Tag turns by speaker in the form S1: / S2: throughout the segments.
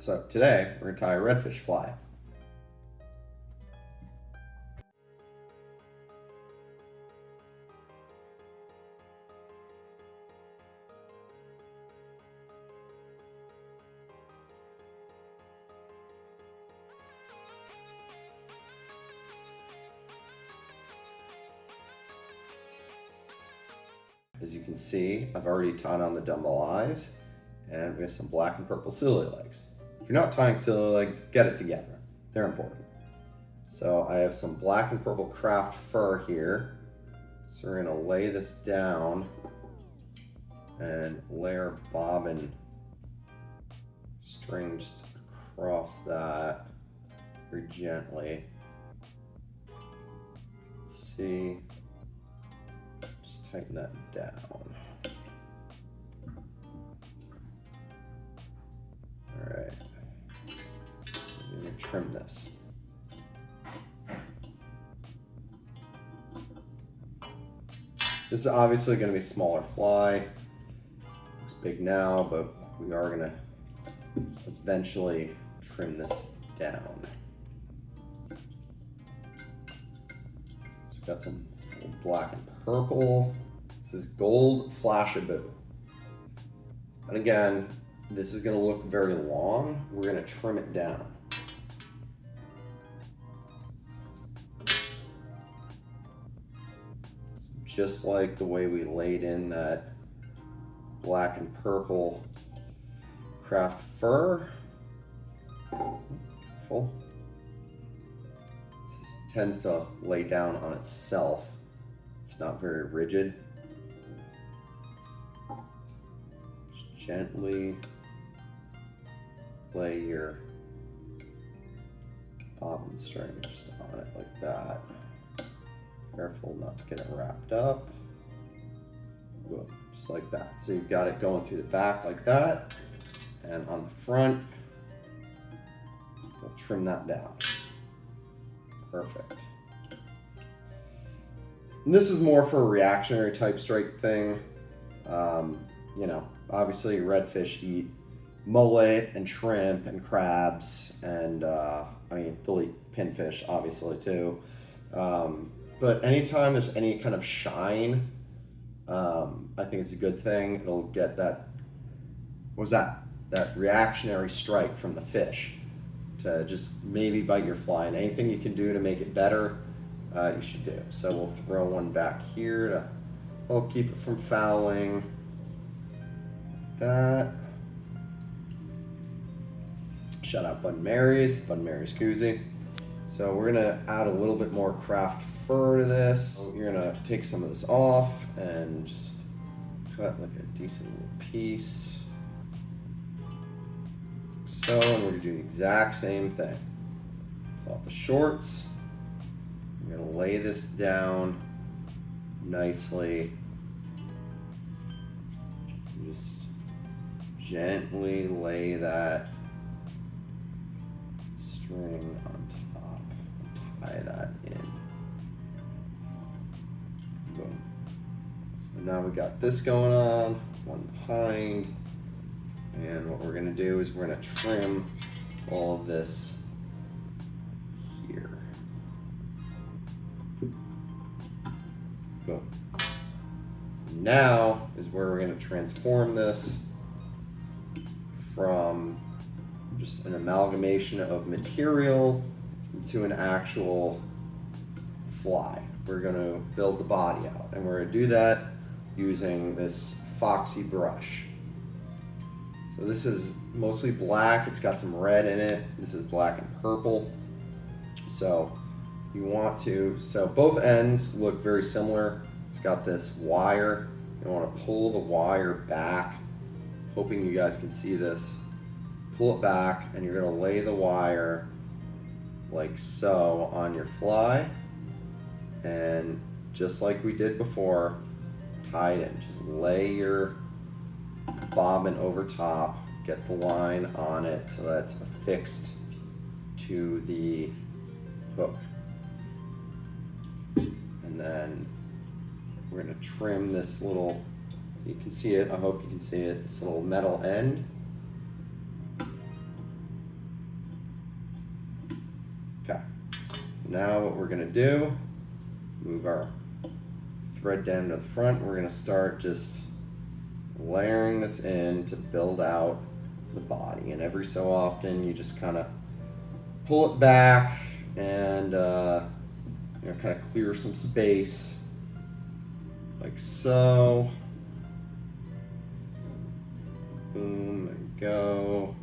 S1: So today we're gonna tie a redfish fly. As you can see, I've already tied on the dumbbell eyes, and we have some black and purple ciliary legs. If you're not tying ciliary legs, get it together. They're important. So I have some black and purple craft fur here. So we're gonna lay this down and layer bobbin string just across that very gently. Let's see. Tighten that down. All right, I'm gonna trim this. This is obviously gonna be a smaller fly. Looks big now, but we are gonna eventually trim this down. So we've got some black and purple. This is gold Flyfishing. And again, this is going to look very long. We're going to trim it down. Just like the way we laid in that black and purple craft fur. Full. This tends to lay down on itself. It's not very rigid. Just gently lay your bobbin string just on it like that. Careful not to get it wrapped up. Boom, just like that. So you've got it going through the back like that. And on the front, we'll trim that down. Perfect. And this is more for a reactionary type strike thing. You know, obviously redfish eat mullet and shrimp and crabs and I mean, they'll eat pinfish obviously too. But anytime there's any kind of shine, I think it's a good thing. It'll get that, what was that? That reactionary strike from the fish to just maybe bite your fly, and anything you can do to make it better, you should do. So we'll throw one back here to help keep it from fouling. That. Shout out Bud Mary's koozie. So we're gonna add a little bit more craft fur to this. You're gonna take some of this off and just cut like a decent little piece. So, and we're gonna do the exact same thing. Pull out the shorts. We're gonna lay this down nicely. Just gently lay that string on top and tie that in. Boom. So now we got this going on, one behind. And what we're gonna do is we're gonna trim all of this here. Boom. Now is where we're gonna transform this from just an amalgamation of material into an actual fly. We're gonna build the body out, and we're gonna do that using this foxy brush. So this is mostly black, it's got some red in it. This is black and purple. So you want to, so both ends look very similar. It's got this wire. You want to pull the wire back, hoping you guys can see this. Pull it back, and you're gonna lay the wire like so on your fly. And just like we did before, tie it in. Just lay your bobbin over top, get the line on it so that's affixed to the hook. And then we're going to trim this little, you can see it, I hope you can see it, this little metal end. now what we're gonna do, move our thread down to the front. We're gonna start just layering this in to build out the body. And every so often you just kind of pull it back and kind of clear some space like so. Boom, and go.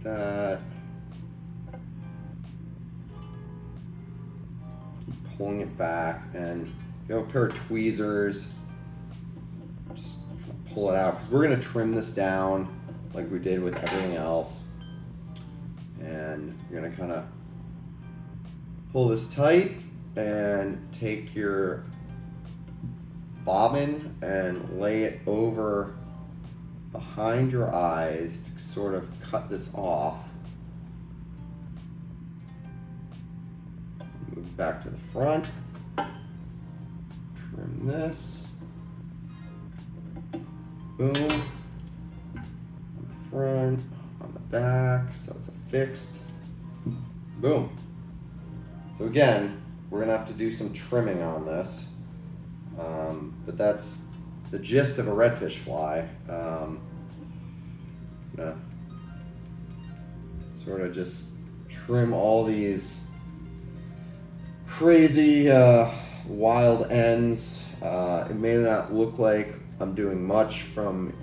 S1: That. Keep pulling it back, and you have a pair of tweezers. Just pull it out, because we're going to trim this down like we did with everything else. And you're going to kind of pull this tight and take your bobbin and lay it over behind your eyes to sort of cut this off. Move back to the front. Trim this. Boom. On the front, on the back, so it's affixed. Boom. So again, we're gonna have to do some trimming on this. But that's the gist of a redfish fly. Sort of just trim all these crazy wild ends. It may not look like I'm doing much from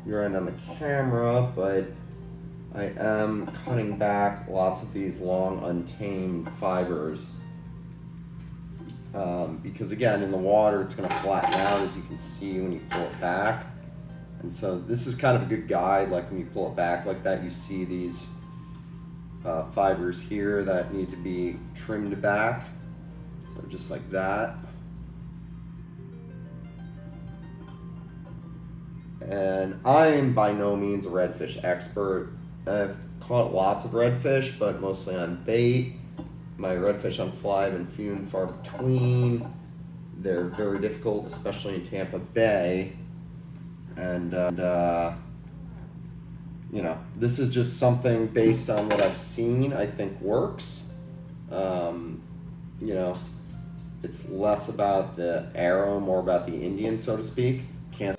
S1: your end on the camera, but I am cutting back lots of these long untamed fibers. Because again, in the water, it's going to flatten out, as you can see when you pull it back. And so this is kind of a good guide. Like when you pull it back like that, you see these fibers here that need to be trimmed back. So just like that. And I am by no means a redfish expert. I've caught lots of redfish, but mostly on bait. My redfish on fly have been few and far between. They're very difficult, especially in Tampa Bay. And you know, this is just something based on what I've seen, I think works. You know, it's less about the arrow, more about the Indian, so to speak. Can't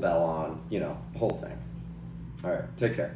S1: bell on, you know, the whole thing. All right, take care.